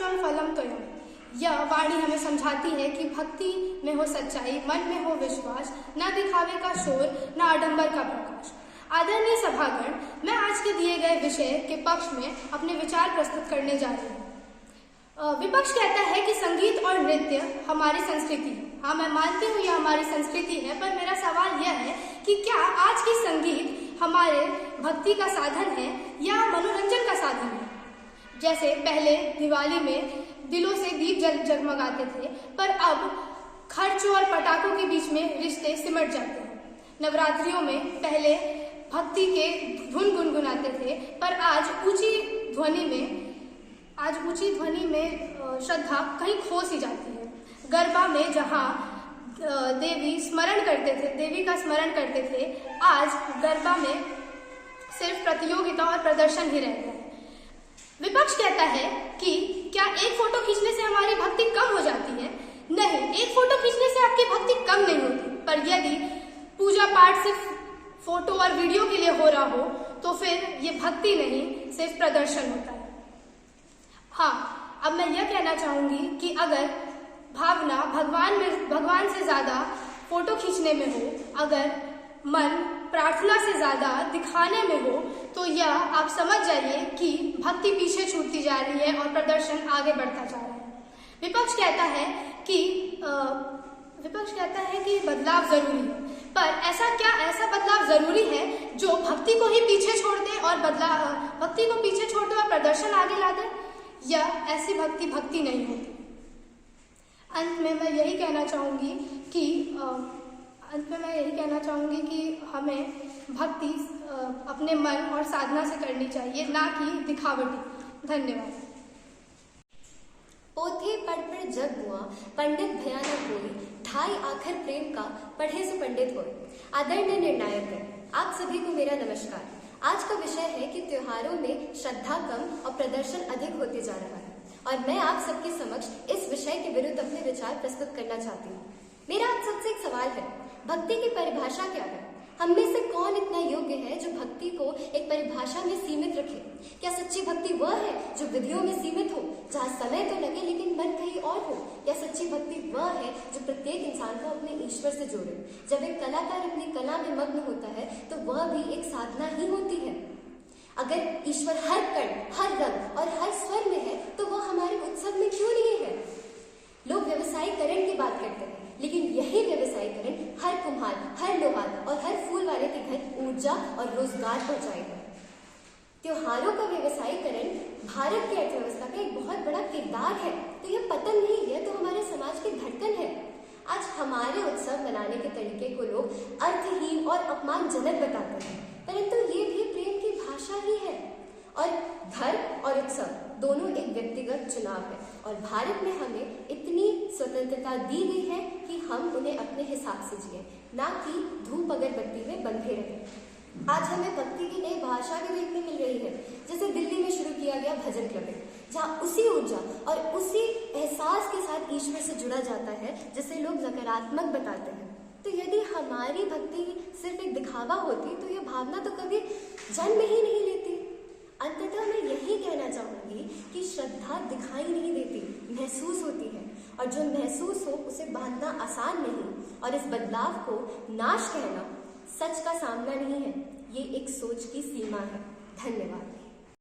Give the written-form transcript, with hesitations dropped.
पुष्पम फलम तोयम। यह वाणी हमें समझाती है कि भक्ति में हो सच्चाई, मन में हो विश्वास, न दिखावे का शोर, न आडंबर का प्रकाश। आदरणीय सभागण, मैं आज के दिए गए विषय के पक्ष में अपने विचार प्रस्तुत करने जा रही हूँ। विपक्ष कहता है कि संगीत और नृत्य हमारी संस्कृति है। हाँ, मैं मानती हूँ यह हमारी संस्कृति है, पर मेरा सवाल यह है कि क्या आज की संगीत हमारे भक्ति का साधन है या मनोरंजन का साधन है। जैसे पहले दिवाली में दिलों से दीप जगमगाते थे, पर अब खर्चों और पटाखों के बीच में रिश्ते सिमट जाते हैं। नवरात्रियों में पहले भक्ति के धुन गुनगुनाते थे, पर आज ऊंची ध्वनि में श्रद्धा कहीं खो सी जाती है। गरबा में जहाँ देवी का स्मरण करते थे, आज गरबा में सिर्फ प्रतियोगिता और प्रदर्शन ही रह गया है। विपक्ष कहता है कि क्या एक फोटो खींचने से हमारी भक्ति कम हो जाती है? नहीं, एक फोटो खींचने से आपकी भक्ति कम नहीं होती, पर यदि पूजा पाठ सिर्फ फोटो और वीडियो के लिए हो रहा हो तो फिर ये भक्ति नहीं, सिर्फ प्रदर्शन होता है। हाँ, अब मैं यह कहना चाहूंगी कि अगर भावना भगवान से ज्यादा फोटो खींचने में हो, अगर मन प्रार्थना से ज्यादा दिखाने में हो, तो यह आप समझ जाइए कि भक्ति पीछे छूटती जा रही है और प्रदर्शन आगे बढ़ता जा रहा है। विपक्ष कहता है कि बदलाव जरूरी है, पर ऐसा बदलाव जरूरी है जो भक्ति को ही पीछे छोड़ दे और भक्ति को पीछे छोड़ दे और प्रदर्शन आगे ला दे? यह ऐसी भक्ति नहीं होती। अंत में मैं यही कहना चाहूंगी कि हमें भक्ति अपने मन और साधना से करनी चाहिए, ना कि दिखावटी। धन्यवाद। पोथे पढ़ जग हुआ, पंडित भया न कोई, ढाई आखर प्रेम का पढ़े से पंडित होए। आदरणीय निर्णायक है, आप सभी को मेरा नमस्कार। आज का विषय है कि त्योहारों में श्रद्धा कम और प्रदर्शन अधिक होते जा रहा है, और मैं आप सबके समक्ष इस विषय के विरुद्ध अपने विचार प्रस्तुत करना चाहती हूँ। मेरा आप सबसे एक सवाल है, भक्ति की परिभाषा क्या है? हम में से कौन इतना योग्य है जो भक्ति को एक परिभाषा में सीमित रखे? क्या सच्ची भक्ति वह है जो विधियों में सीमित हो, जहाँ समय तो लगे लेकिन मन कहीं और हो? या सच्ची भक्ति वह है जो प्रत्येक इंसान को अपने ईश्वर से जोड़े? जब एक कलाकार अपनी कला में मग्न होता है तो वह भी एक साधना ही होती है। अगर ईश्वर हर कण, हर रंग और हर स्वर में है तो वह हमारे उत्सव में क्यों नहीं है? लोग व्यवसायीकरण की बात करते हैं, लेकिन यही व्यवसायीकरण हर कुम्हार, हर लोहार और हर फूल वाले के घर ऊर्जा और रोजगार पहुंचाएगा। त्योहारों का व्यवसायीकरण भारत की अर्थव्यवस्था का एक बहुत बड़ा किरदार है, तो यह पतन नहीं, यह तो हमारे समाज की धड़कन है। आज हमारे उत्सव मनाने के तरीके को लोग अर्थहीन और अपमानजनक बताते हैं, परंतु ये भी प्रेम की भाषा ही है। और धर्म और उत्सव दोनों एक व्यक्तिगत चुनाव है, और भारत में हमें इतनी स्वतंत्रता दी गई है कि हम उन्हें अपने हिसाब से जिए, ना कि धूप अगरबत्ती में बंधे रहे। आज हमें भक्ति की नई भाषा भी देखने मिल रही है, जैसे दिल्ली में शुरू किया गया भजन क्लबिंग, जहाँ उसी ऊर्जा और उसी एहसास के साथ ईश्वर से जुड़ा जाता है जिसे लोग नकारात्मक बताते हैं। तो यदि हमारी भक्ति सिर्फ एक दिखावा होती तो यह भावना तो कभी जन्म ही नहीं लेती। अंततः मैं यही कहना चाहूंगी कि श्रद्धा दिखाई नहीं देती, महसूस होती है, और जो महसूस हो उसे बांधना आसान नहीं, और इस बदलाव को नाश कहना सच का सामना नहीं है, ये एक सोच की सीमा है। धन्यवाद।